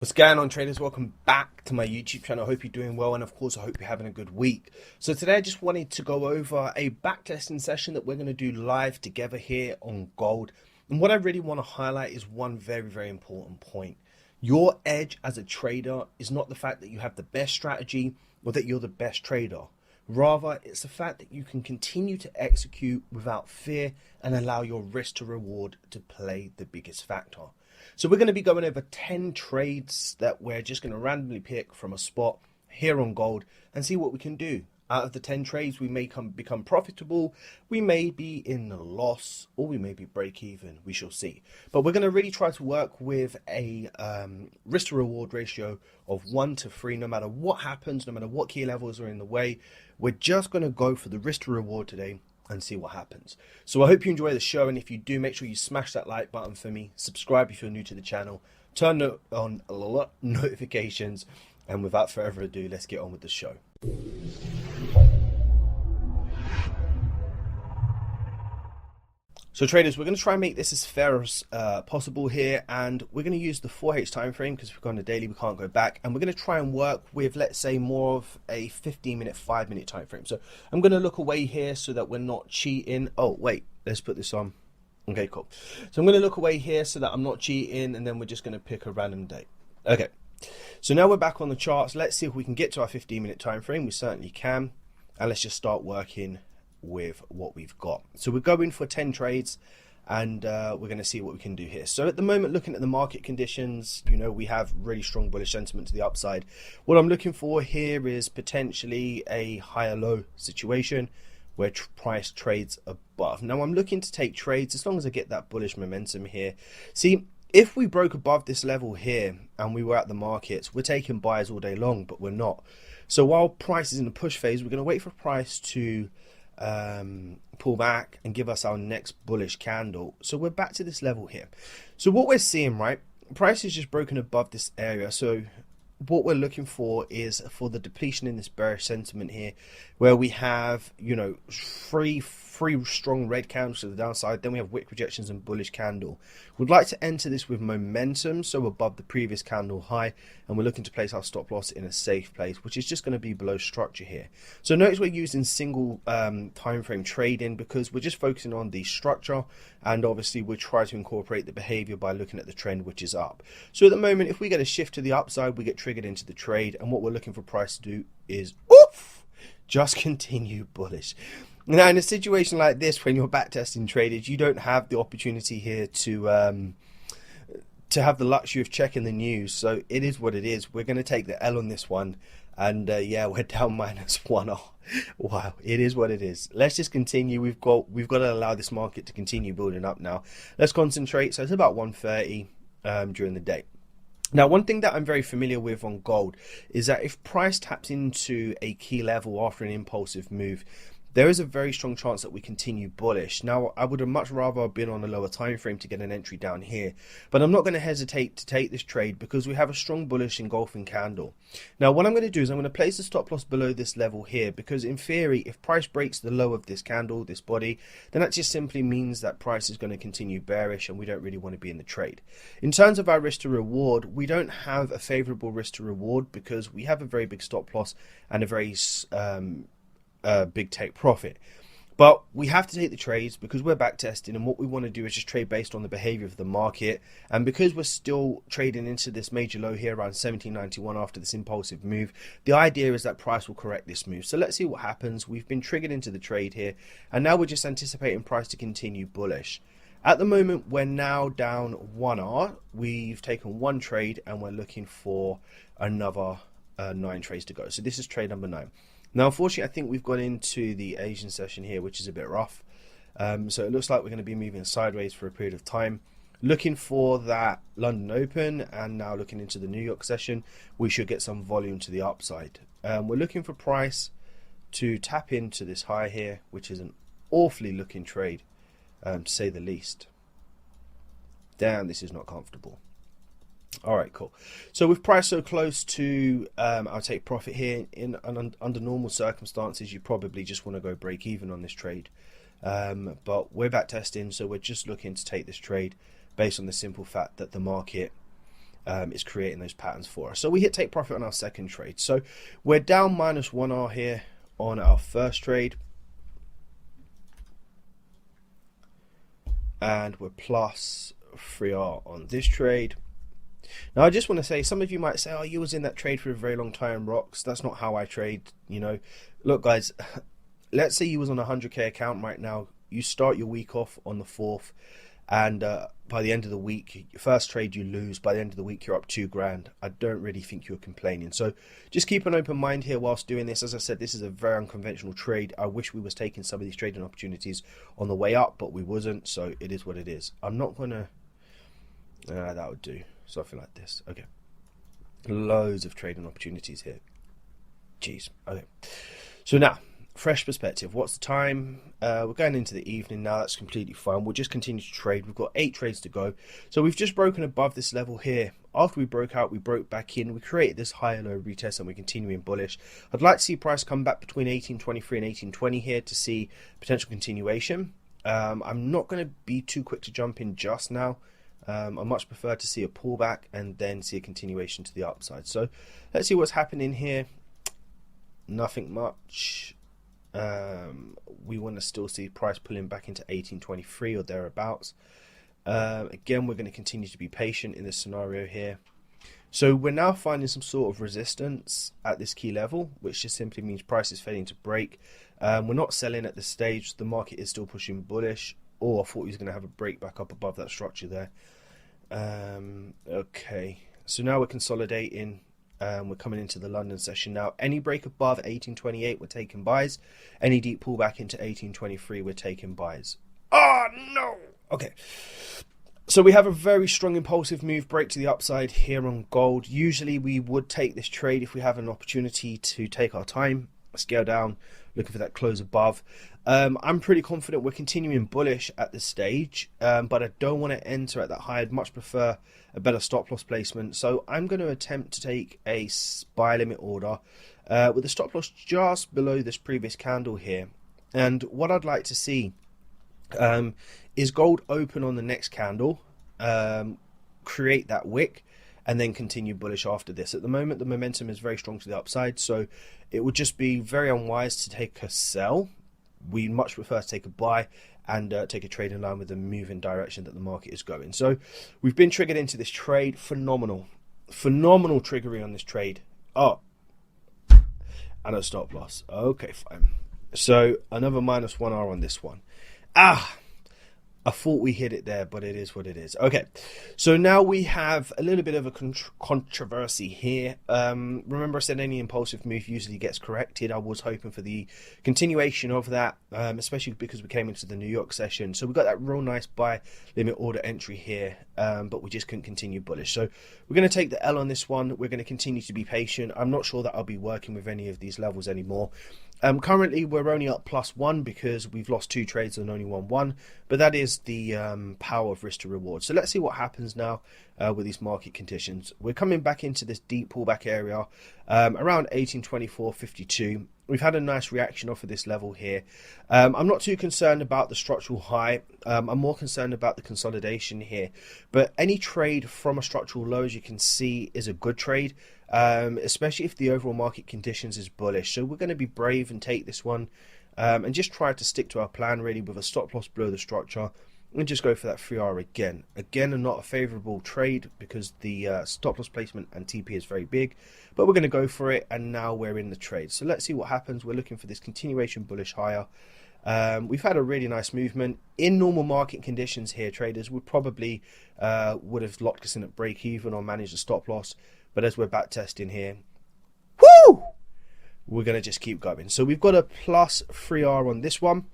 What's going on, traders? Welcome back to my YouTube channel. I hope you're doing well, and of course I hope you're having a good week. So today I just wanted to go over a backtesting session that we're going to do live together here on gold. And what I really want to highlight is one very important point. Your edge as a trader is not the fact that you have the best strategy or that you're the best trader. Rather, it's the fact that you can continue to execute without fear and allow your risk to reward to play the biggest factor. So we're going to be going over 10 trades that we're just going to randomly pick from a spot here on gold and see what we can do. Out of the 10 trades, we may become profitable, we may be in a loss, or we may be break even. We shall see. But we're going to really try to work with a risk to reward ratio of 1 to 3, no matter what happens, no matter what key levels are in the way. We're just going to go for the risk to reward today and see what happens. So I hope you enjoy the show, and if you do, make sure you smash that like button for me, subscribe if you're new to the channel, turn on notifications, and without further ado, let's get on with the show. So traders, we're going to try and make this as fair as possible here, and we're going to use the 4H time frame because we've gone to daily, we can't go back, and we're going to try and work with, let's say, more of a 15-minute, 5-minute time frame. So I'm going to look away here so that we're not cheating. Oh wait, let's put this on. Okay, cool. So I'm going to look away here so that I'm not cheating, and then we're just going to pick a random date. Okay, so now we're back on the charts. Let's see if we can get to our 15-minute time frame. We certainly can, and let's just start working with what we've got. So we're going for 10 trades, and we're going to see what we can do here. So at the moment, looking at the market conditions, you know, we have really strong bullish sentiment to the upside. What I'm looking for here is potentially a higher low situation where price trades above. Now I'm looking to take trades as long as I get that bullish momentum here. See, if we broke above this level here and we were at the markets, we're taking buys all day long, but we're not. So while price is in the push phase, we're going to wait for price to pull back and give us our next bullish candle. So we're back to this level here. So what we're seeing, right, price is just broken above this area. So what we're looking for is for the depletion in this bearish sentiment here, where we have, you know, three strong red candles to the downside, then we have wick rejections and bullish candle. We'd like to enter this with momentum, so above the previous candle high, and we're looking to place our stop loss in a safe place, which is just going to be below structure here. So notice we're using single time frame trading because we're just focusing on the structure, and obviously we try to incorporate the behavior by looking at the trend, which is up. So at the moment, if we get a shift to the upside, we get triggered into the trade, and what we're looking for price to do is just continue bullish. Now, in a situation like this, when you're backtesting traders, you don't have the opportunity here to have the luxury of checking the news. So it is what it is. We're going to take the L on this one, and yeah, we're down -1. Oh, wow, it is what it is. Let's just continue. We've got to allow this market to continue building up now. Let's concentrate. So it's about 1:30 during the day. Now, one thing that I'm very familiar with on gold is that if price taps into a key level after an impulsive move, there is a very strong chance that we continue bullish. Now, I would have much rather been on a lower time frame to get an entry down here, but I'm not going to hesitate to take this trade because we have a strong bullish engulfing candle. Now, what I'm going to do is I'm going to place the stop loss below this level here because in theory, if price breaks the low of this candle, this body, then that just simply means that price is going to continue bearish and we don't really want to be in the trade. In terms of our risk to reward, we don't have a favorable risk to reward because we have a very big stop loss and a very big take profit. But we have to take the trades because we're back testing, and what we want to do is just trade based on the behavior of the market. And because we're still trading into this major low here around 1791 after this impulsive move, the idea is that price will correct this move. So let's see what happens. We've been triggered into the trade here, and now we're just anticipating price to continue bullish. At the moment, we're now down 1R. We've taken one trade and we're looking for another 9 trades to go. So this is trade number 9. Now, unfortunately, I think we've gone into the Asian session here, which is a bit rough. So it looks like we're going to be moving sideways for a period of time. Looking for that London Open and now looking into the New York session, we should get some volume to the upside. We're looking for price to tap into this high here, which is an awfully looking trade, to say the least. Damn, this is not comfortable. All right, cool. So with price so close to our take profit here, under normal circumstances, you probably just want to go break even on this trade. But we're back testing, so we're just looking to take this trade based on the simple fact that the market is creating those patterns for us. So we hit take profit on our second trade. So we're down -1R here on our first trade, and we're plus 3R on this trade. Now I just want to say, some of you might say, oh, you was in that trade for a very long time, Rocks. That's not how I trade, you know. Look guys, let's say you was on a 100k account right now. You start your week off on the 4th, and by the end of the week, your first trade you lose. By the end of the week, you're up 2 grand. I don't really think you're complaining. So just keep an open mind here whilst doing this. As I said, this is a very unconventional trade. I wish we was taking some of these trading opportunities on the way up, but we wasn't. So it is what it is. I'm not gonna. That would do. Something like this. Okay. Loads of trading opportunities here. Jeez. Okay. So now, fresh perspective. What's the time? We're going into the evening now. That's completely fine. We'll just continue to trade. We've got 8 trades to go. So we've just broken above this level here. After we broke out, we broke back in. We created this higher low retest, and we're continuing bullish. I'd like to see price come back between 1823 and 1820 here to see potential continuation. I'm not going to be too quick to jump in just now. I much prefer to see a pullback and then see a continuation to the upside. So let's see what's happening here. Nothing much. We want to still see price pulling back into 1823 or thereabouts. Again, we're going to continue to be patient in this scenario here. So we're now finding some sort of resistance at this key level, which just simply means price is failing to break. We're not selling at this stage. The market is still pushing bullish. I thought he was going to have a break back up above that structure there. Okay, so now we're consolidating. We're coming into the London session now. Any break above 1828, we're taking buys. Any deep pullback into 1823, we're taking buys. Oh no! Okay, so we have a very strong impulsive move break to the upside here on gold. Usually we would take this trade if we have an opportunity to take our time, scale down, looking for that close above. I'm pretty confident we're continuing bullish at this stage, but I don't want to enter at that high. I'd much prefer a better stop loss placement. So I'm going to attempt to take a buy limit order with the stop loss just below this previous candle here. And what I'd like to see is gold open on the next candle, create that wick, and then continue bullish after this. At the moment, the momentum is very strong to the upside, so it would just be very unwise to take a sell. We much prefer to take a buy and take a trade in line with the moving direction that the market is going. So we've been triggered into this trade. Phenomenal triggery on this trade. Oh, and a stop loss. Okay, fine. So another -1R on this one. I thought we hit it there, but it is what it is. Okay, so now we have a little bit of a controversy here. Remember I said any impulsive move usually gets corrected. I was hoping for the continuation of that, especially because we came into the New York session. So we got that real nice buy limit order entry here, but we just couldn't continue bullish. So we're going to take the L on this one. We're going to continue to be patient. I'm not sure that I'll be working with any of these levels anymore. Currently we're only up +1 because we've lost 2 trades and only won 1, but that is the power of risk to reward. So let's see what happens now with these market conditions. We're coming back into this deep pullback area around 1824.52. We've had a nice reaction off of this level here. I'm not too concerned about the structural high. I'm more concerned about the consolidation here. But any trade from a structural low, as you can see, is a good trade, especially if the overall market conditions is bullish. So we're going to be brave and take this one and just try to stick to our plan really with a stop loss below the structure and just go for that 3R again. Again, not a favorable trade because the stop loss placement and TP is very big, but we're going to go for it, and now we're in the trade. So let's see what happens. We're looking for this continuation bullish higher. We've had a really nice movement. In normal market conditions here, traders would probably would have locked us in at break even or managed a stop loss, but as we're back testing here, whoo, we're going to just keep going. So we've got a +3R on this one,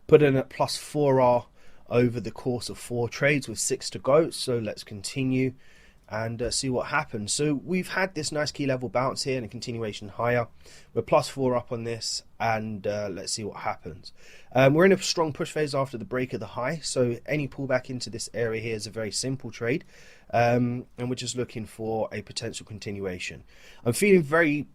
put in at +4R over the course of 4 trades with 6 to go. So let's continue and see what happens. So we've had this nice key level bounce here and a continuation higher. We're +4 up on this, and let's see what happens. We're in a strong push phase after the break of the high, so any pullback into this area here is a very simple trade, and we're just looking for a potential continuation. I'm feeling very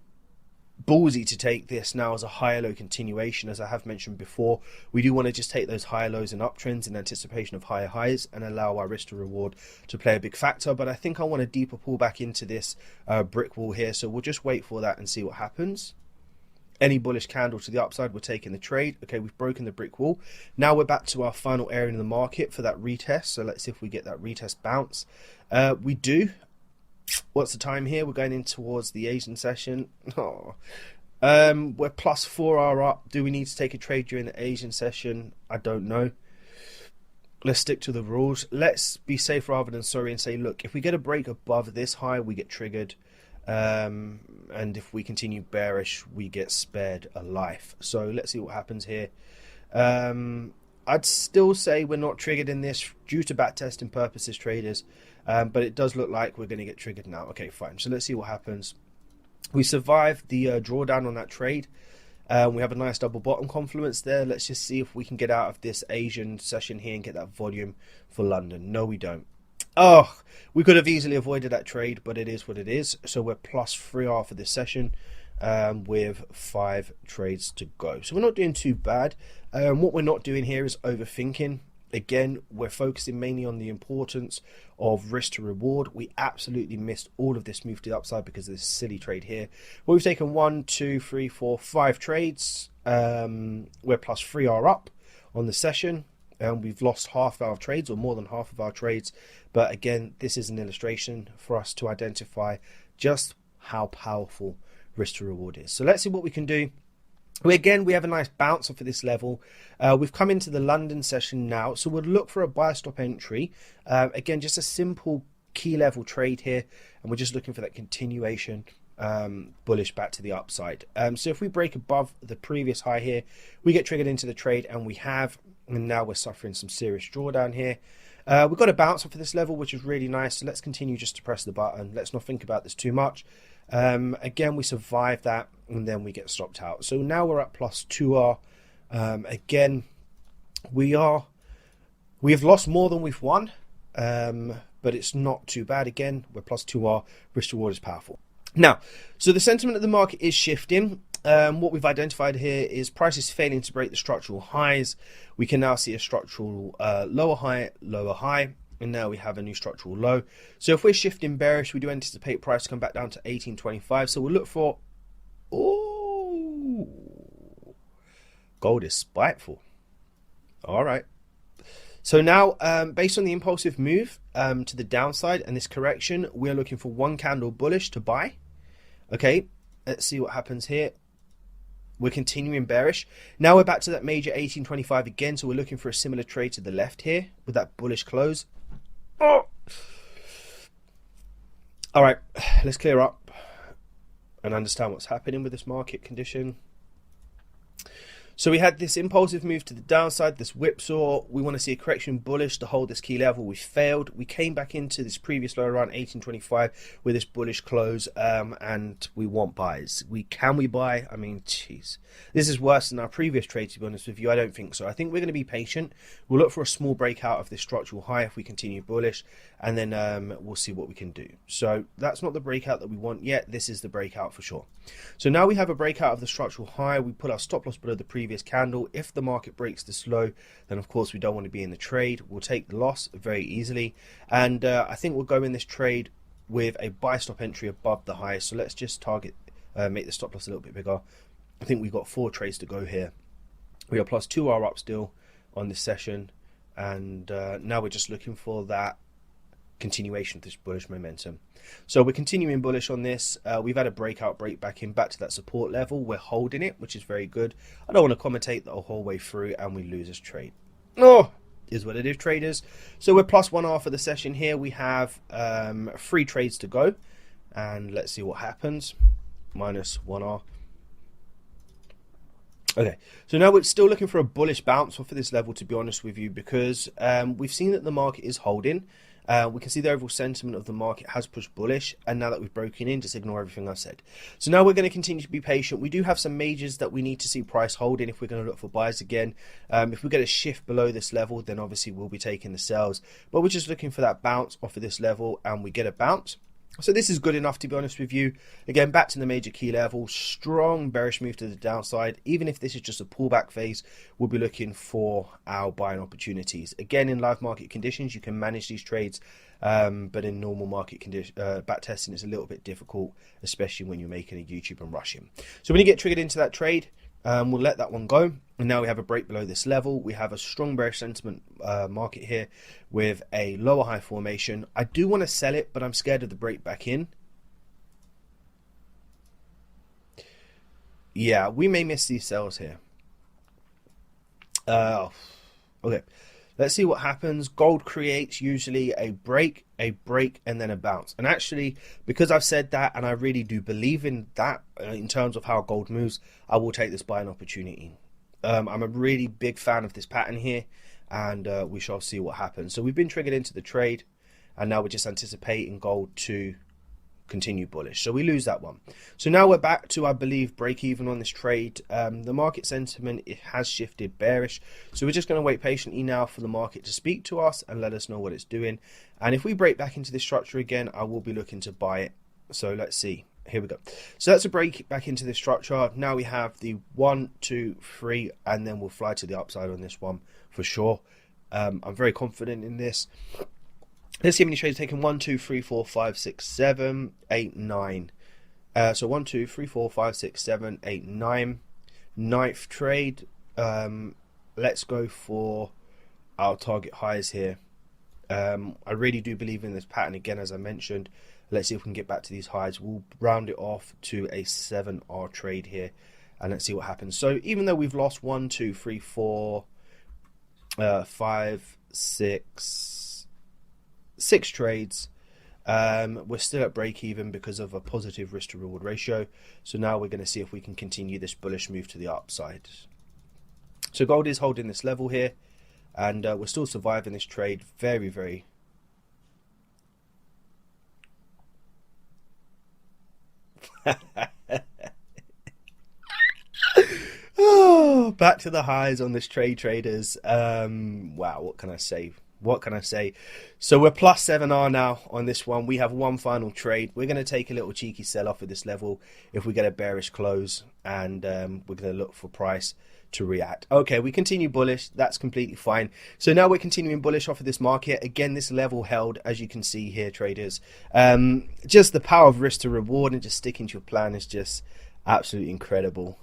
ballsy to take this now as a higher low continuation. As I have mentioned before, we do want to just take those higher lows and uptrends in anticipation of higher highs and allow our risk to reward to play a big factor. But I think I want a deeper pullback into this brick wall here, so we'll just wait for that and see what happens. Any bullish candle to the upside, we're taking the trade. Okay, we've broken the brick wall. Now we're back to our final area in the market for that retest. So let's see if we get that retest bounce. We do. What's the time here? We're going in towards the Asian session. Oh. We're plus 4R up. Do we need to take a trade during the Asian session? I don't know. Let's stick to the rules. Let's be safe rather than sorry and say, look, if we get a break above this high, we get triggered. And if we continue bearish, we get spared a life. So let's see what happens here. I'd still say we're not triggered in this due to backtesting purposes, traders. But it does look like we're going to get triggered now. Okay, fine. So let's see what happens. We survived the drawdown on that trade. We have a nice double bottom confluence there. Let's just see if we can get out of this Asian session here and get that volume for London. No, we don't. Oh, we could have easily avoided that trade, but it is what it is. So we're plus 3R for this session with 5 trades to go. So we're not doing too bad. What we're not doing here is overthinking. Again, we're focusing mainly on the importance of risk to reward. We absolutely missed all of this move to the upside because of this silly trade here. Well, we've taken 1, 2, 3, 4, 5 trades. We're plus 3R up on the session. We've lost half our trades or more than half of our trades. But again, this is an illustration for us to identify just how powerful risk to reward is. So let's see what we can do. We have a nice bounce off of this level. We've come into the London session now, so we'll look for a buy stop entry. Again, just a simple key level trade here, and we're just looking for that continuation bullish back to the upside. So if we break above the previous high here, we get triggered into the trade, and we have, and now we're suffering some serious drawdown here. We've got a bounce off of this level, which is really nice. So let's continue just to press the button. Let's not think about this too much. Again, we survive that, and then we get stopped out. So now we're at plus 2R. Again, we have lost more than we've won, but it's not too bad. Again, we're plus 2R. Risk reward is powerful. Now, so the sentiment of the market is shifting. What we've identified here is prices failing to break the structural highs. We can now see a structural lower high. And now we have a new structural low. So if we're shifting bearish, we do anticipate price to come back down to 1825. So we'll look for, oh, gold is spiteful. All right. So now, based on the impulsive move to the downside and this correction, we're looking for one candle bullish to buy. Okay, let's see what happens here. We're continuing bearish. Now we're back to that major 1825 again. So we're looking for a similar trade to the left here with that bullish close. Oh. All right, let's clear up and understand what's happening with this market condition. So we had this impulsive move to the downside, this whipsaw. We want to see a correction bullish to hold this key level. We failed. We came back into this previous low around 1825 with this bullish close, and we want buys. Can we buy? I mean, jeez. This is worse than our previous trade, to be honest with you. I don't think so. I think we're going to be patient. We'll look for a small breakout of this structural high if we continue bullish, and then we'll see what we can do. So that's not the breakout that we want yet. This is the breakout for sure. So now we have a breakout of the structural high. We put our stop loss below the previous candle. If the market breaks this low, then of course we don't want to be in the trade. We'll take the loss very easily, and I think we'll go in this trade with a buy stop entry above the high. So let's just target, make the stop loss a little bit bigger. I think we've got 4 trades to go here. We are plus 2R up still on this session, and now we're just looking for that continuation of this bullish momentum. So we're continuing bullish on this. We've had a breakout, break back to that support level. We're holding it, which is very good. I don't want to commentate the whole way through and we lose this trade. Oh, is what it is, traders. So we're plus 1R for the session here. We have 3 trades to go, and let's see what happens. Minus 1R. Okay, so now we're still looking for a bullish bounce off of this level, to be honest with you, because we've seen that the market is holding. We can see the overall sentiment of the market has pushed bullish, and now that we've broken in, just ignore everything I've said. So now we're going to continue to be patient. We do have some majors that we need to see price holding if we're going to look for buys again. If we get a shift below this level, then obviously we'll be taking the sells. But we're just looking for that bounce off of this level, and we get a bounce. So this is good enough, to be honest with you. Again, back to the major key level, strong bearish move to the downside. Even if this is just a pullback phase, we'll be looking for our buying opportunities. Again, in live market conditions, you can manage these trades, but in normal market condition, back testing is a little bit difficult, especially when you're making a YouTube and rushing. So when you get triggered into that trade, we'll let that one go. And now we have a break below this level. We have a strong bearish sentiment market here with a lower high formation. I do want to sell it, but I'm scared of the break back in. Yeah, we may miss these sells here. Okay, let's see what happens. Gold creates usually a break, and then a bounce. And actually, because I've said that, and I really do believe in that, in terms of how gold moves, I will take this buying opportunity. I'm a really big fan of this pattern here, and we shall see what happens. So we've been triggered into the trade, and now we're just anticipating gold to continue bullish. So we lose that one. So now we're back to, I believe, break even on this trade. The market sentiment, it has shifted bearish. So we're just going to wait patiently now for the market to speak to us and let us know what it's doing. And if we break back into this structure again, I will be looking to buy it. So let's see. Here we go. So that's a break back into this structure. Now we have the 1, 2, 3, and then we'll fly to the upside on this one for sure. I'm very confident in this. Let's see how many trades taken. 1, 2, 3, 4, 5, 6, 7, 8, 9. So 1, 2, 3, 4, 5, 6, 7, 8, 9. Ninth trade. Let's go for our target highs here. I really do believe in this pattern again, as I mentioned. Let's see if we can get back to these highs. We'll round it off to a 7R trade here, and let's see what happens. So even though we've lost 1, 2, 3, 4, 5, 6 trades, we're still at break even because of a positive risk to reward ratio. So now we're going to see if we can continue this bullish move to the upside. So gold is holding this level here, and we're still surviving this trade very, very oh, back to the highs on this trade, traders. Wow, what can I say? What can I say? So we're plus 7R now on this one. We have one final trade. We're going to take a little cheeky sell off at this level if we get a bearish close, and we're going to look for price to react. Okay, we continue bullish. That's completely fine. So now we're continuing bullish off of this market. Again, this level held, as you can see here, traders. Just the power of risk to reward and just sticking to your plan is just absolutely incredible.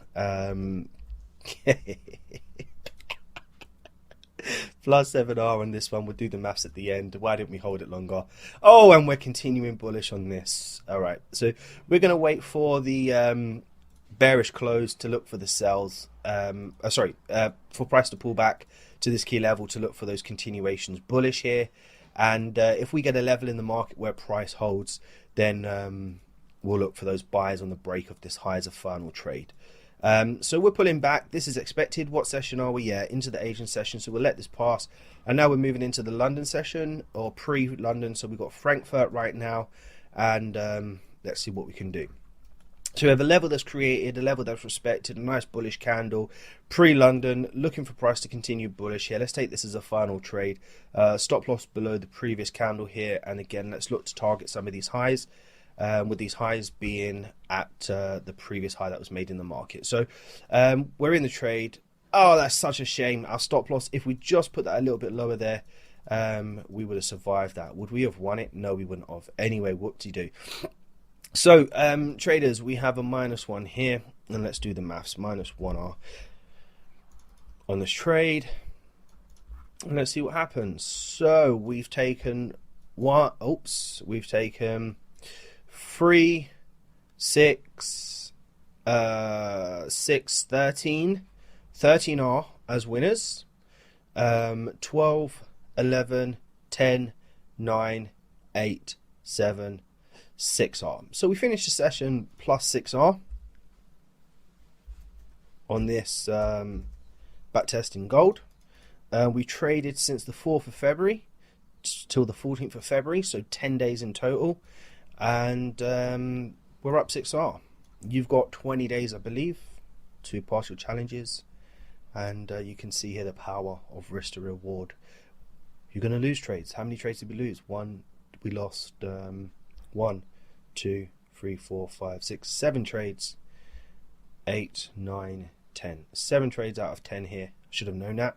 Plus 7R on this one. We'll do the maths at the end. Why didn't we hold it longer? Oh, and we're continuing bullish on this. All right, so we're going to wait for the bearish close to look for the sells. For price to pull back to this key level to look for those continuations bullish here. And if we get a level in the market where price holds, then we'll look for those buys on the break of this high as a final trade. So we're pulling back. This is expected. What session are we? Yeah, into the Asian session. So we'll let this pass. And now we're moving into the London session, or pre-London. So we've got Frankfurt right now. And let's see what we can do. So we have a level that's created, a level that's respected, a nice bullish candle, pre-London, looking for price to continue bullish here. Let's take this as a final trade. Stop loss below the previous candle here. And again, let's look to target some of these highs, with these highs being at the previous high that was made in the market. So we're in the trade. Oh, that's such a shame. Our stop loss, if we just put that a little bit lower there, we would have survived that. Would we have won it? No, we wouldn't have. Anyway, whoop-de-doo. So, traders, we have a -1 here, and let's do the maths. -1R on this trade, and let's see what happens. So we've taken we've taken 3, 6, 6, 13R as winners. 12, 11, 10, 9, 8, 7, 6R. So we finished the session plus 6R on this backtesting gold. We traded since the 4th of February till the 14th of February, so 10 days in total, and we're up 6R. You've got 20 days, I believe, to pass your challenges, and you can see here the power of risk to reward. You're going to lose trades. How many trades did we lose? 1. We lost 1, 2, 3, 4, 5, 6, 7 trades. 8, 9, 10. 7 trades out of 10 here. Should have known that.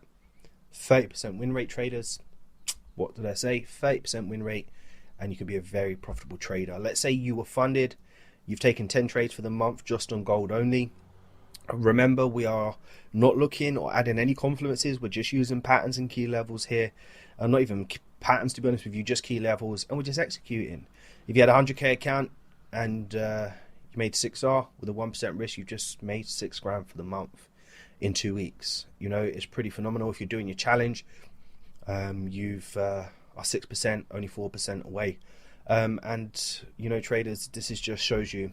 30% win rate, traders. What did I say? 30% win rate, and you could be a very profitable trader. Let's say you were funded. You've taken 10 trades for the month just on gold only. Remember, we are not looking or adding any confluences. We're just using patterns and key levels here. Not even patterns, to be honest with you, just key levels. And we're just executing. If you had a 100k account and you made 6R with a 1% risk, you've just made 6 grand for the month in 2 weeks. You know, it's pretty phenomenal. If you're doing your challenge, you've are 6%, only 4% away. And, you know, traders, this is just shows you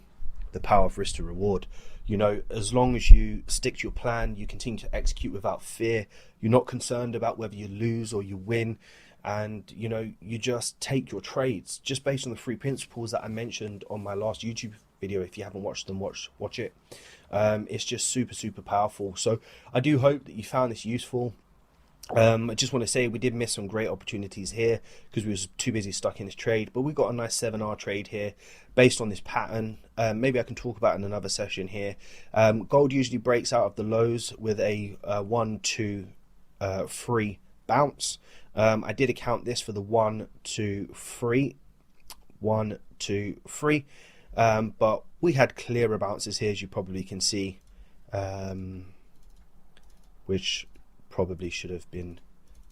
the power of risk to reward. You know, as long as you stick to your plan, you continue to execute without fear. You're not concerned about whether you lose or you win. And, you know, you just take your trades just based on the 3 principles that I mentioned on my last YouTube video. If you haven't watched them, watch it. It's just super powerful. So I do hope that you found this useful. I just want to say we did miss some great opportunities here because we was too busy stuck in this trade, but we got a nice 7R trade here based on this pattern. Maybe I can talk about in another session here. Gold usually breaks out of the lows with a 1, 2, 3 bounce. I did account this for the 1, 2, 3, 1, 2, 3, but we had clearer bounces here, as you probably can see, which probably should have been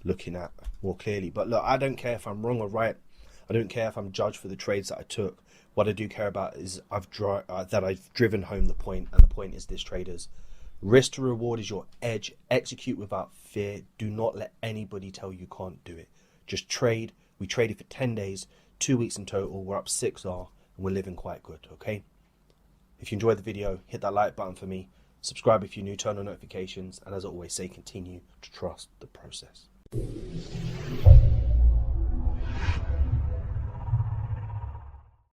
looking at more clearly. But look, I don't care if I'm wrong or right. I don't care if I'm judged for the trades that I took. What I do care about is that I've driven home the point, and the point is this, traders. Risk to reward is your edge. Execute without fear. Do not let anybody tell you can't do it. Just trade. We traded for 10 days, 2 weeks in total. We're up 6R, and we're living quite good, okay? If you enjoyed the video, hit that like button for me. Subscribe if you're new, turn on notifications, and as I always say, continue to trust the process.